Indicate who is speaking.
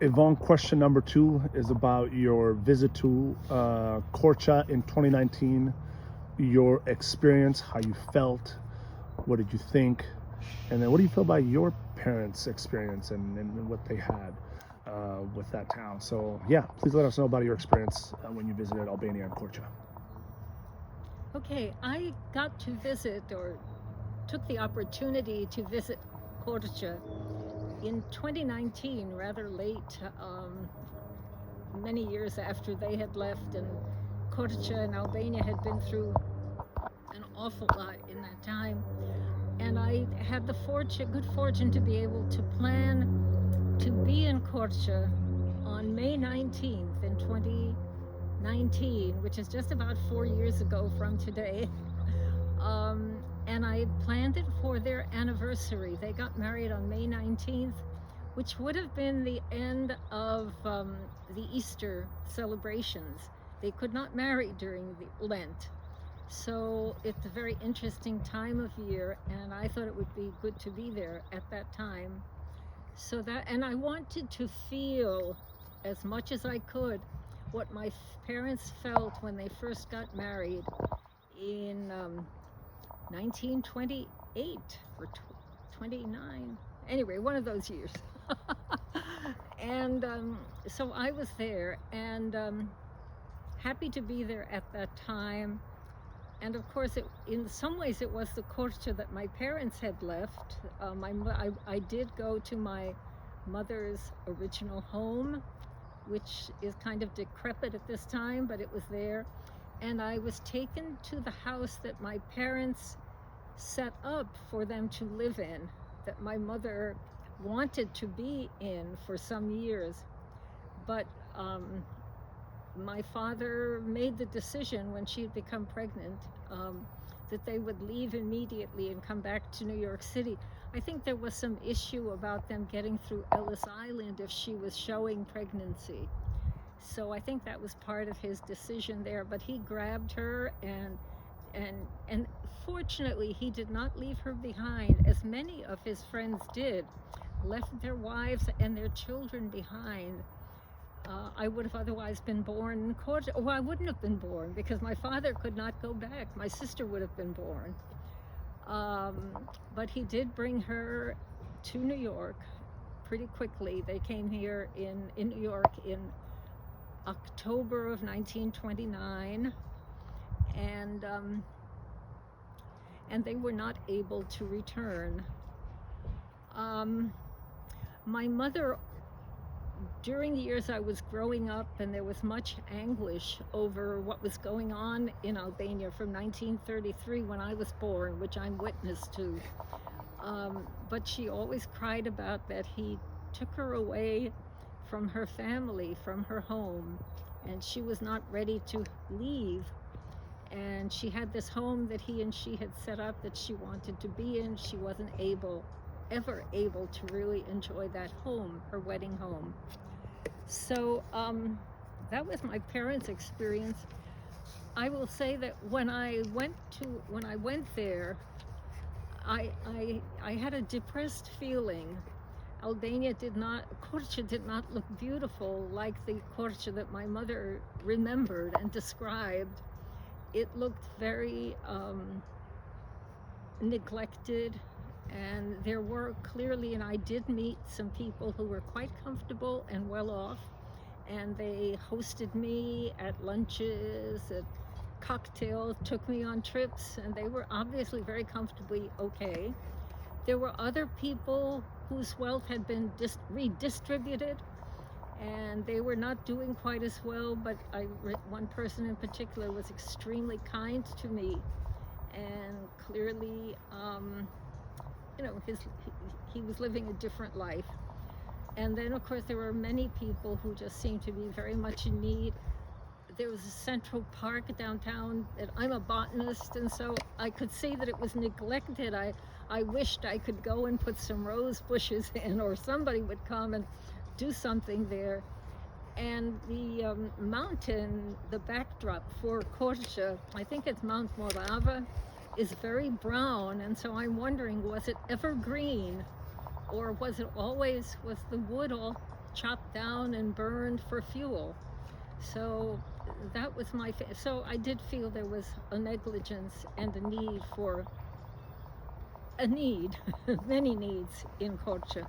Speaker 1: Yvonne, question number 2 is about your visit to Korça in 2019, your experience, how you felt, what did you think, and then what do you feel about your parents' experience and what they had with that town. So yeah, please let us know about your experience when you visited Albania and Korça.
Speaker 2: Okay, I got to visit, or took the opportunity to visit Korça in 2019, rather late, many years after they had left, and Korça and Albania had been through an awful lot in that time. And I had the good fortune to be able to plan to be in Korça on May 19th in 2019, which is just about 4 years ago from today. And I planned it for their anniversary. They got married on May 19th, which would have been the end of the Easter celebrations. They could not marry during the Lent. So it's a very interesting time of year, and I thought it would be good to be there at that time. So that, and I wanted to feel as much as I could what my parents felt when they first got married in 1928 or 29. Anyway, one of those years. And so I was there, and happy to be there at that time. And of course, in some ways, it was the Korça that my parents had left. I did go to my mother's original home, which is kind of decrepit at this time, but it was there. And I was taken to the house that my parents set up for them to live in, that my mother wanted to be in for some years. But my father made the decision when she had become pregnant that they would leave immediately and come back to New York City. I think there was some issue about them getting through Ellis Island if she was showing pregnancy. So I think that was part of his decision there. But he grabbed her, and fortunately he did not leave her behind, as many of his friends did, left their wives and their children behind. I would have otherwise been born in Korça. Well, I wouldn't have been born because my father could not go back. My sister would have been born. But he did bring her to New York pretty quickly. They came here in New York in October of 1929, and they were not able to return. My mother, during the years I was growing up, and there was much anguish over what was going on in Albania from 1933 when I was born, which I'm witness to. But she always cried about that he took her away from her family, from her home, and she was not ready to leave. And she had this home that he and she had set up that she wanted to be in. She wasn't ever able to really enjoy that home, her wedding home. So that was my parents' experience. I will say that when I went there, I had a depressed feeling. Korça did not look beautiful like the Korça that my mother remembered and described. It looked very neglected, and there were clearly, and I did meet some people who were quite comfortable and well off, and they hosted me at lunches, at cocktails, took me on trips, and they were obviously very comfortably okay. There were other people whose wealth had been redistributed, and they were not doing quite as well, but one person in particular was extremely kind to me, and clearly he was living a different life. And then of course there were many people who just seemed to be very much in need. There was a Central Park downtown, and I'm a botanist, and so I could see that it was neglected. I wished I could go and put some rose bushes in, or somebody would come and do something there. And the mountain, the backdrop for Korça, I think it's Mount Morava, is very brown, and so I'm wondering, was it ever green, or was the wood all chopped down and burned for fuel. So that was so I did feel there was a negligence and many needs in Korça.